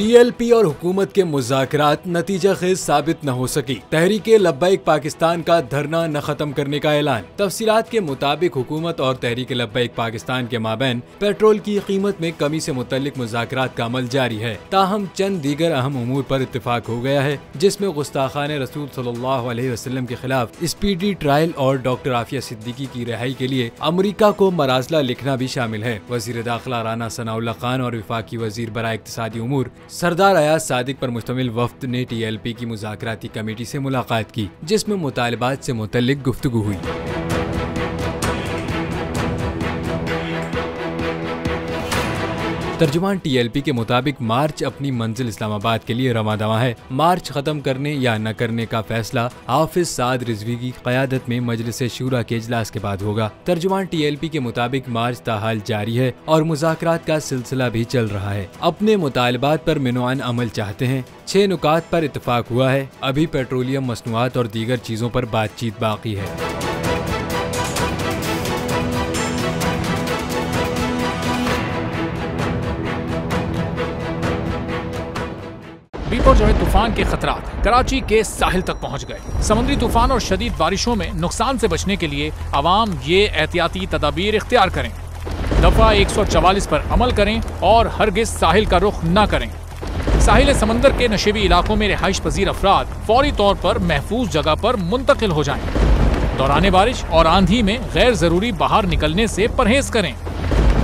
TLP और हुकूमत के मुज़ाकरात नतीजा खेज साबित न हो सकी। तहरीके लब्बैक पाकिस्तान का धरना न खत्म करने का ऐलान। तफसीलात के मुताबिक हुकूमत और तहरीके लब्बैक पाकिस्तान के माबैन पेट्रोल की कीमत में कमी से मुतल्लिक मुज़ाकरात का अमल जारी है। ताहम चंद दीगर अहम उमूर पर इत्तेफाक हो गया है, जिसमें गुस्ताखान रसूल सल्लल्लाहु अलैहि वसल्लम के खिलाफ स्पीडी ट्रायल और डॉक्टर आफिया सिद्दीकी की रिहाई के लिए अमरीका को मरासला लिखना भी शामिल है। वजीर दाखिला राना सनाउल्लाह खान और वफाकी वजीर बराए इक्तिसादी उमूर सरदार अयाज सादिक पर मुश्तमिल वफ्द ने टीएलपी की मुज़ाकराती कमेटी से मुलाकात की, जिसमें मुतालबात से मुतल्लिक गुफ्तगू हुई। तर्जुमान टीएलपी के मुताबिक मार्च अपनी मंजिल इस्लामाबाद के लिए रवां दवा है। मार्च खत्म करने या न करने का फैसला हाफिज साद रिजवी की क़यादत में मजलिस शूरा के इजलास के बाद होगा। तर्जुमान टीएलपी के मुताबिक मार्च ताहाल जारी है और मुज़ाकरात का सिलसिला भी चल रहा है। अपने मुतालबात पर मिनवान अमल चाहते हैं। 6 नुकात पर इत्तफाक हुआ है। अभी पेट्रोलियम मसनूआत और दीगर चीजों पर बातचीत बाकी है। बीपर जो है तूफान के खतरात कराची के साहिल तक पहुंच गए। समुद्री तूफान और शदीद बारिशों में नुकसान से बचने के लिए आवाम ये एहतियाती तदाबीर इख्तियार करें। दफा 144 पर अमल करें और हरगिज साहिल का रुख न करें। साहिल समंदर के नशेबी इलाकों में रिहाइश पजीर अफराद फौरी तौर पर महफूज जगह पर मुंतकिल हो जाएं। दौरान बारिश और आंधी में गैर जरूरी बाहर निकलने से परहेज करें।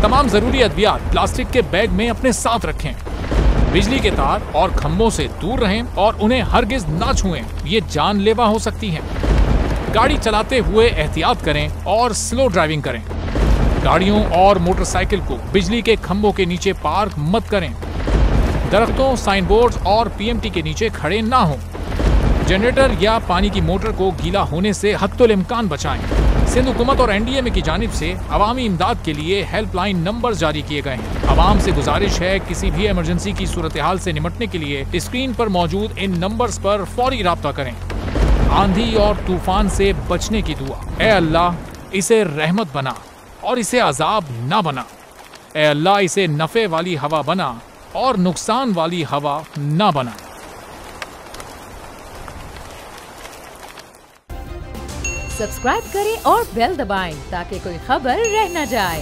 तमाम जरूरी अद्वियात प्लास्टिक के बैग में अपने साथ रखें। बिजली के तार और खंभों से दूर रहें और उन्हें हरगिज ना छुएं, ये जानलेवा हो सकती हैं। गाड़ी चलाते हुए एहतियात करें और स्लो ड्राइविंग करें। गाड़ियों और मोटरसाइकिल को बिजली के खंभों के नीचे पार्क मत करें। दरख्तों, साइन बोर्ड और पीएमटी के नीचे खड़े ना हों। जनरेटर या पानी की मोटर को गीला होने से हत्तुल इम्कान बचाएं। सिंध हुकूमत और एनडीएमए की जानिब से अवामी इमदाद के लिए हेल्पलाइन नंबर जारी किए गए हैं। आवाम से गुजारिश है किसी भी इमरजेंसी की सूरत हाल से निपटने के लिए स्क्रीन पर मौजूद इन नंबर्स पर फौरी राब्ता करें। आंधी और तूफान से बचने की दुआ। ए अल्लाह, इसे रहमत बना और इसे अजाब ना बना। ए अल्लाह, इसे नफे वाली हवा बना और नुकसान वाली हवा ना बना। सब्सक्राइब करें और बेल दबाएं ताकि कोई खबर रह न जाए।